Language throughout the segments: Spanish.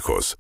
consejos.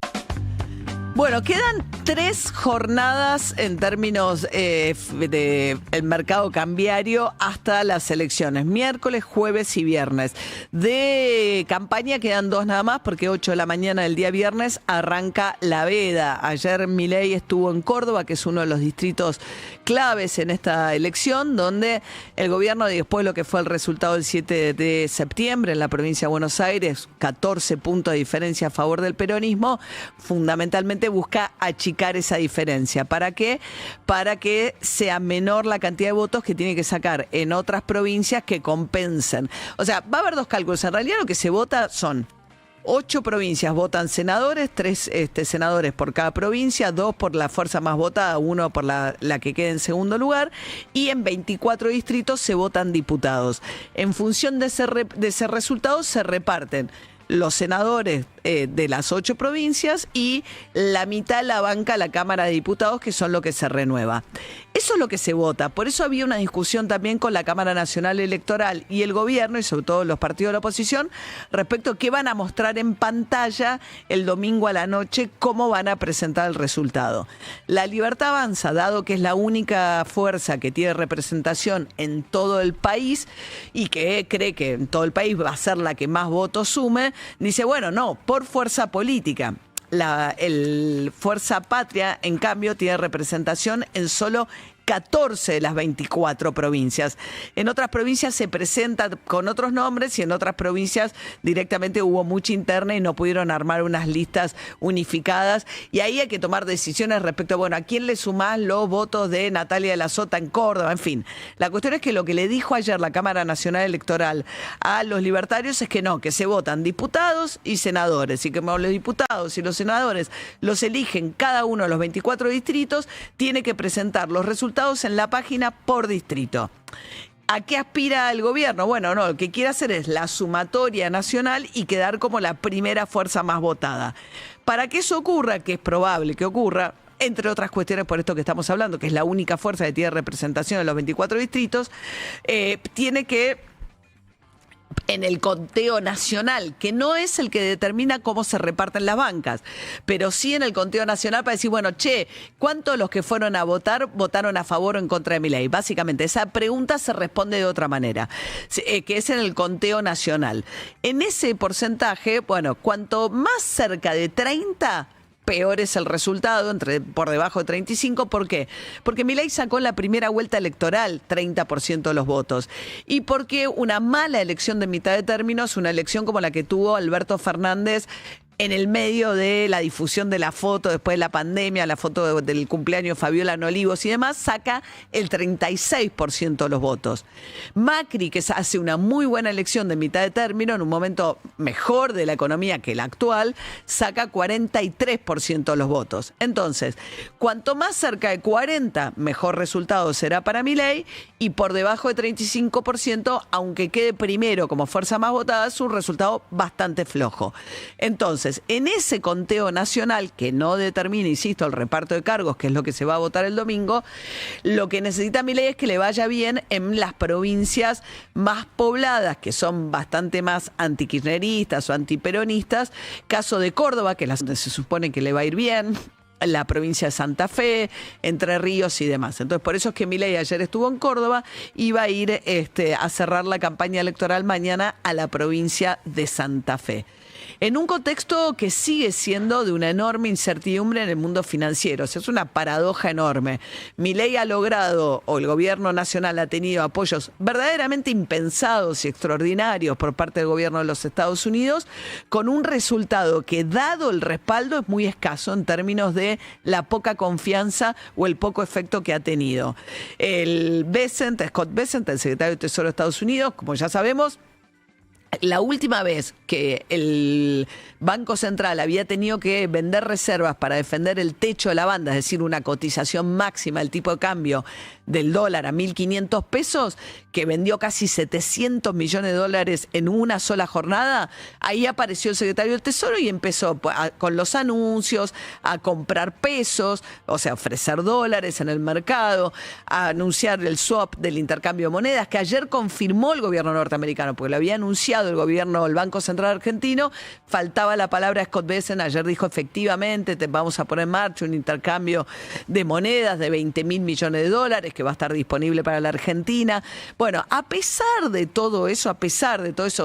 Bueno, quedan 3 jornadas en términos del mercado cambiario hasta las elecciones, miércoles, jueves y viernes. De campaña quedan 2 nada más porque 8 de la mañana del día viernes arranca la veda. Ayer Milei estuvo en Córdoba, que es uno de los distritos claves en esta elección, donde el gobierno, después de lo que fue el resultado del 7 de septiembre en la provincia de Buenos Aires, 14 puntos de diferencia a favor del peronismo, fundamentalmente busca achicar esa diferencia. ¿Para qué? Para que sea menor la cantidad de votos que tiene que sacar en otras provincias que compensen. O sea, va a haber 2 cálculos. En realidad lo que se vota son 8 provincias votan senadores, 3 senadores por cada provincia, 2 por la fuerza más votada, 1 por la que quede en segundo lugar, y en 24 distritos se votan diputados. En función de ese resultado se reparten los senadores de las 8 provincias y la mitad la banca la Cámara de Diputados, que son lo que se renueva. Eso es lo que se vota. Por eso había una discusión también con la Cámara Nacional Electoral y el gobierno, y sobre todo los partidos de la oposición, respecto a qué van a mostrar en pantalla el domingo a la noche, cómo van a presentar el resultado. La Libertad Avanza, dado que es la única fuerza que tiene representación en todo el país y que cree que en todo el país va a ser la que más votos sume, dice, bueno, no, por fuerza política. El Fuerza Patria, en cambio, tiene representación en solo 14 de las 24 provincias. En otras provincias se presenta con otros nombres y en otras provincias directamente hubo mucha interna y no pudieron armar unas listas unificadas. Y ahí hay que tomar decisiones respecto a, bueno, ¿a quién le sumás los votos de Natalia de la Sota en Córdoba? En fin, la cuestión es que lo que le dijo ayer la Cámara Nacional Electoral a los libertarios es que no, que se votan diputados y senadores, y que los diputados y los senadores los eligen cada uno de los 24 distritos, tiene que presentar los resultados en la página por distrito. ¿A qué aspira el gobierno? Bueno, no, lo que quiere hacer es la sumatoria nacional y quedar como la primera fuerza más votada. Para que eso ocurra, que es probable que ocurra, entre otras cuestiones por esto que estamos hablando, que es la única fuerza que tiene representación en los 24 distritos, tiene que, en el conteo nacional, que no es el que determina cómo se reparten las bancas, pero sí en el conteo nacional para decir, bueno, ¿cuántos de los que fueron a votar votaron a favor o en contra de Milei? Básicamente, esa pregunta se responde de otra manera, que es en el conteo nacional. En ese porcentaje, bueno, cuanto más cerca de 30, peor es el resultado, por debajo de 35. ¿Por qué? Porque Milei sacó en la primera vuelta electoral 30% de los votos. Y porque una mala elección de mitad de término es una elección como la que tuvo Alberto Fernández en el medio de la difusión de la foto después de la pandemia, la foto del cumpleaños Fabiola Olivos y demás, saca el 36% de los votos. Macri, que hace una muy buena elección de mitad de término, en un momento mejor de la economía que la actual, saca 43% de los votos. Entonces, cuanto más cerca de 40, mejor resultado será para Milei, y por debajo de 35%, aunque quede primero como fuerza más votada, es un resultado bastante flojo. Entonces, en ese conteo nacional, que no determina, insisto, el reparto de cargos, que es lo que se va a votar el domingo, lo que necesita Milei es que le vaya bien en las provincias más pobladas, que son bastante más antikirchneristas o antiperonistas. Caso de Córdoba, que es donde se supone que le va a ir bien, la provincia de Santa Fe, Entre Ríos y demás. Entonces, por eso es que Milei ayer estuvo en Córdoba y va a ir a cerrar la campaña electoral mañana a la provincia de Santa Fe. En un contexto que sigue siendo de una enorme incertidumbre en el mundo financiero. O sea, es una paradoja enorme. Milei ha logrado, o el gobierno nacional ha tenido apoyos verdaderamente impensados y extraordinarios por parte del gobierno de los Estados Unidos, con un resultado que, dado el respaldo, es muy escaso en términos de la poca confianza o el poco efecto que ha tenido. Scott Bessent, el secretario de Tesoro de Estados Unidos, como ya sabemos, la última vez que el Banco Central había tenido que vender reservas para defender el techo de la banda, es decir, una cotización máxima del tipo de cambio del dólar a 1.500 pesos, que vendió casi 700 millones de dólares en una sola jornada, ahí apareció el secretario del Tesoro y empezó con los anuncios a comprar pesos, o sea, ofrecer dólares en el mercado, a anunciar el swap del intercambio de monedas, que ayer confirmó el gobierno norteamericano, porque lo había anunciado el Banco Central Argentino, faltaba la palabra Scott Bessent, ayer dijo efectivamente vamos a poner en marcha un intercambio de monedas de 20.000 millones de dólares que va a estar disponible para la Argentina. Bueno, a pesar de todo eso,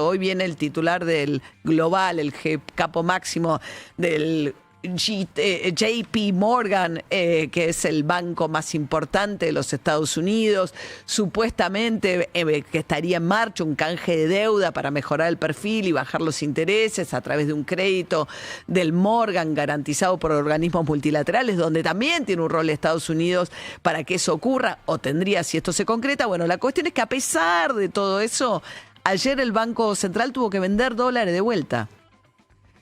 hoy viene el titular del Global, el capo máximo del JP Morgan, que es el banco más importante de los Estados Unidos, supuestamente que estaría en marcha un canje de deuda para mejorar el perfil y bajar los intereses a través de un crédito del Morgan garantizado por organismos multilaterales, donde también tiene un rol Estados Unidos para que eso ocurra, o tendría si esto se concreta. Bueno, la cuestión es que a pesar de todo eso, ayer el Banco Central tuvo que vender dólares de vuelta.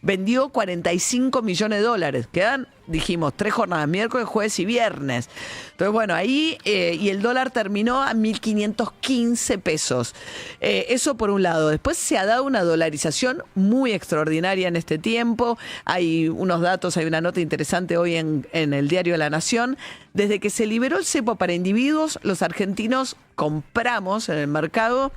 Vendió 45 millones de dólares. Quedan, dijimos, 3 jornadas, miércoles, jueves y viernes. Entonces, bueno, ahí, y el dólar terminó a 1.515 pesos. Eso por un lado. Después se ha dado una dolarización muy extraordinaria en este tiempo. Hay unos datos, hay una nota interesante hoy en el diario La Nación. Desde que se liberó el cepo para individuos, los argentinos compramos en el mercado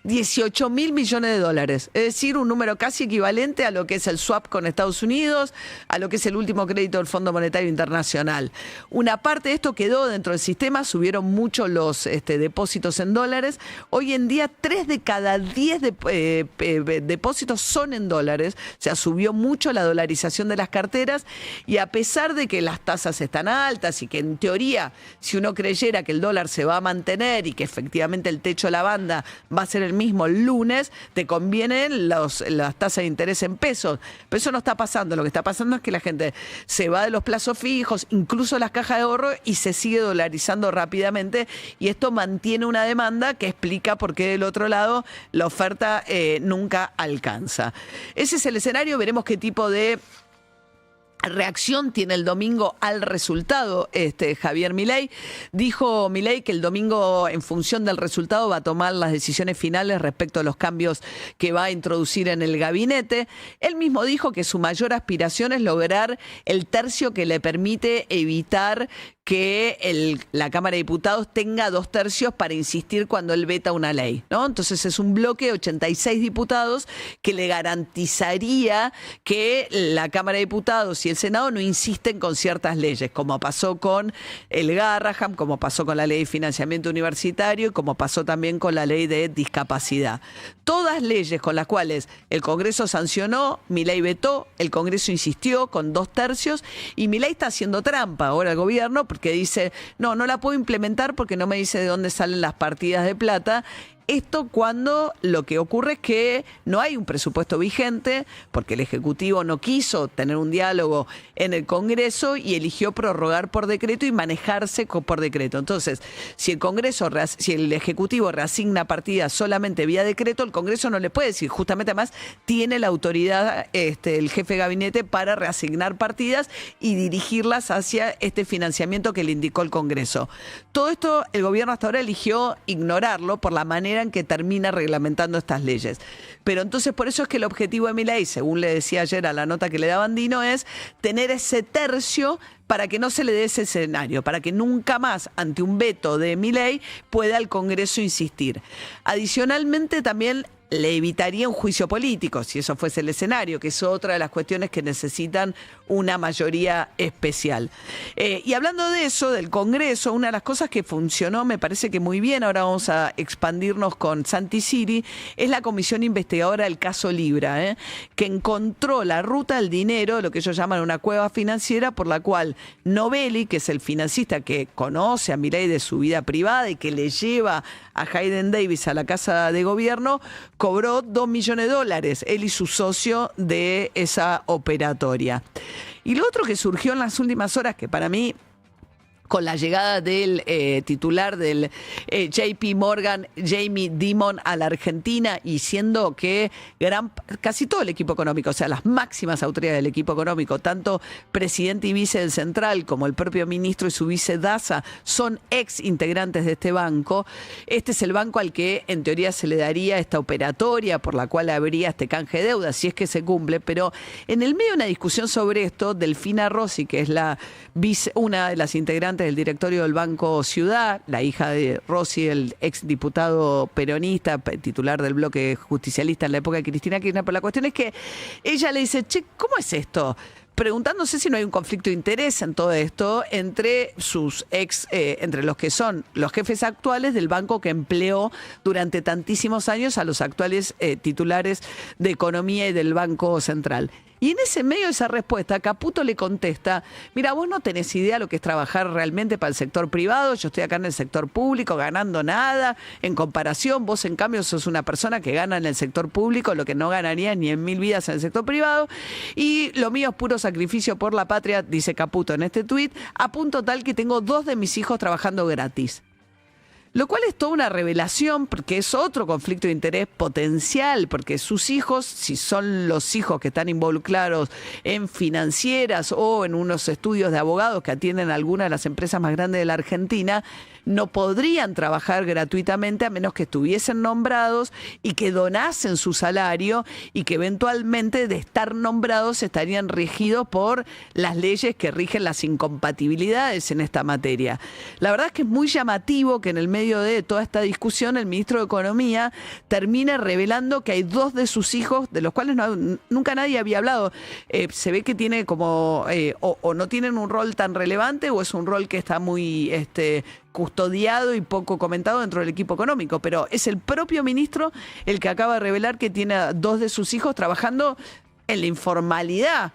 18.000 millones de dólares, es decir, un número casi equivalente a lo que es el swap con Estados Unidos, a lo que es el último crédito del Fondo Monetario Internacional. Una parte de esto quedó dentro del sistema, subieron mucho los depósitos en dólares. Hoy en día 3 de cada 10 depósitos son en dólares, o sea, subió mucho la dolarización de las carteras, y a pesar de que las tasas están altas y que en teoría, si uno creyera que el dólar se va a mantener y que efectivamente el techo de la banda va a ser el mismo el lunes, te convienen las tasas de interés en pesos. Pero eso no está pasando. Lo que está pasando es que la gente se va de los plazos fijos, incluso las cajas de ahorro, y se sigue dolarizando rápidamente. Y esto mantiene una demanda que explica por qué del otro lado la oferta nunca alcanza. Ese es el escenario. Veremos qué tipo de reacción tiene el domingo al resultado Javier Milei. Dijo Milei que el domingo, en función del resultado, va a tomar las decisiones finales respecto a los cambios que va a introducir en el gabinete. Él mismo dijo que su mayor aspiración es lograr el tercio que le permite evitar que la Cámara de Diputados tenga 2 tercios para insistir cuando él veta una ley, ¿no? Entonces es un bloque de 86 diputados que le garantizaría que la Cámara de Diputados y el Senado no insisten con ciertas leyes, como pasó con el Garraham, como pasó con la ley de financiamiento universitario y como pasó también con la ley de discapacidad. Todas leyes con las cuales el Congreso sancionó, Milei vetó, el Congreso insistió con 2 tercios y Milei está haciendo trampa ahora al gobierno, porque dice, no la puedo implementar porque no me dice de dónde salen las partidas de plata. Esto cuando lo que ocurre es que no hay un presupuesto vigente, porque el Ejecutivo no quiso tener un diálogo en el Congreso y eligió prorrogar por decreto y manejarse por decreto. Entonces, si el Ejecutivo reasigna partidas solamente vía decreto, el Congreso no le puede decir. Justamente, además, tiene la autoridad el jefe de gabinete para reasignar partidas y dirigirlas hacia este financiamiento que le indicó el Congreso. Todo esto el gobierno hasta ahora eligió ignorarlo por la manera en que termina reglamentando estas leyes. Pero entonces por eso es que el objetivo de Milei, según le decía ayer a la nota que le daba Andino, es tener ese tercio para que no se le dé ese escenario, para que nunca más, ante un veto de Milei, pueda el Congreso insistir. Adicionalmente, también le evitaría un juicio político, si eso fuese el escenario, que es otra de las cuestiones que necesitan una mayoría especial. Y hablando de eso, del Congreso, una de las cosas que funcionó, me parece que muy bien, ahora vamos a expandirnos con Santi Siri, es la comisión investigadora del caso Libra, que encontró la ruta del dinero, lo que ellos llaman una cueva financiera, por la cual Novelli, que es el financista que conoce a Milei de su vida privada y que le lleva a Hayden Davis a la Casa de Gobierno, cobró $2 millones, él y su socio, de esa operatoria. Y lo otro que surgió en las últimas horas, que para mí con la llegada del titular del JP Morgan, Jamie Dimon, a la Argentina, y siendo que casi todo el equipo económico, o sea, las máximas autoridades del equipo económico, tanto presidente y vice del Central como el propio ministro y su vice Daza, son ex integrantes de este banco. Este es el banco al que en teoría se le daría esta operatoria por la cual habría este canje de deuda, si es que se cumple, pero en el medio de una discusión sobre esto, Delfina Rossi, que es una de las integrantes del directorio del Banco Ciudad, la hija de Rossi, el ex diputado peronista, titular del bloque justicialista en la época de Cristina Kirchner, pero la cuestión es que ella le dice, che, ¿cómo es esto? Preguntándose si no hay un conflicto de interés en todo esto entre sus entre los que son los jefes actuales del banco que empleó durante tantísimos años a los actuales titulares de Economía y del Banco Central. Y en ese medio de esa respuesta, Caputo le contesta, mira, vos no tenés idea lo que es trabajar realmente para el sector privado, yo estoy acá en el sector público ganando nada, en comparación, vos en cambio sos una persona que gana en el sector público lo que no ganaría ni en 1000 vidas en el sector privado, y lo mío es puro sacrificio por la patria, dice Caputo en este tuit, a punto tal que tengo 2 de mis hijos trabajando gratis. Lo cual es toda una revelación, porque es otro conflicto de interés potencial, porque sus hijos, si son los hijos que están involucrados en financieras o en unos estudios de abogados que atienden a algunas de las empresas más grandes de la Argentina, no podrían trabajar gratuitamente a menos que estuviesen nombrados y que donasen su salario y que eventualmente de estar nombrados estarían regidos por las leyes que rigen las incompatibilidades en esta materia. La verdad es que es muy llamativo que en el medio de toda esta discusión el ministro de Economía termine revelando que hay 2 de sus hijos, de los cuales nunca nadie había hablado. Se ve que tiene como, o no tienen un rol tan relevante o es un rol que está muy custodiado y poco comentado dentro del equipo económico, pero es el propio ministro el que acaba de revelar que tiene a 2 de sus hijos trabajando en la informalidad,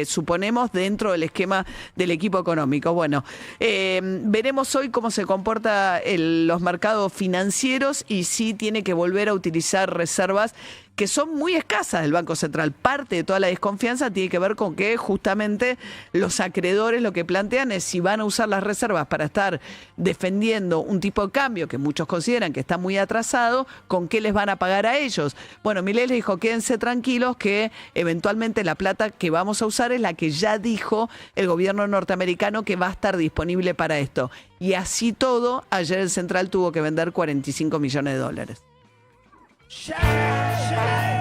suponemos, dentro del esquema del equipo económico. Bueno, veremos hoy cómo se comportan los mercados financieros y si tiene que volver a utilizar reservas que son muy escasas del Banco Central. Parte de toda la desconfianza tiene que ver con que justamente los acreedores lo que plantean es si van a usar las reservas para estar defendiendo un tipo de cambio que muchos consideran que está muy atrasado, ¿con qué les van a pagar a ellos? Bueno, Milei les dijo, quédense tranquilos que eventualmente la plata que vamos a usar es la que ya dijo el gobierno norteamericano que va a estar disponible para esto. Y así todo, ayer el Central tuvo que vender $45 millones. Shine, shine.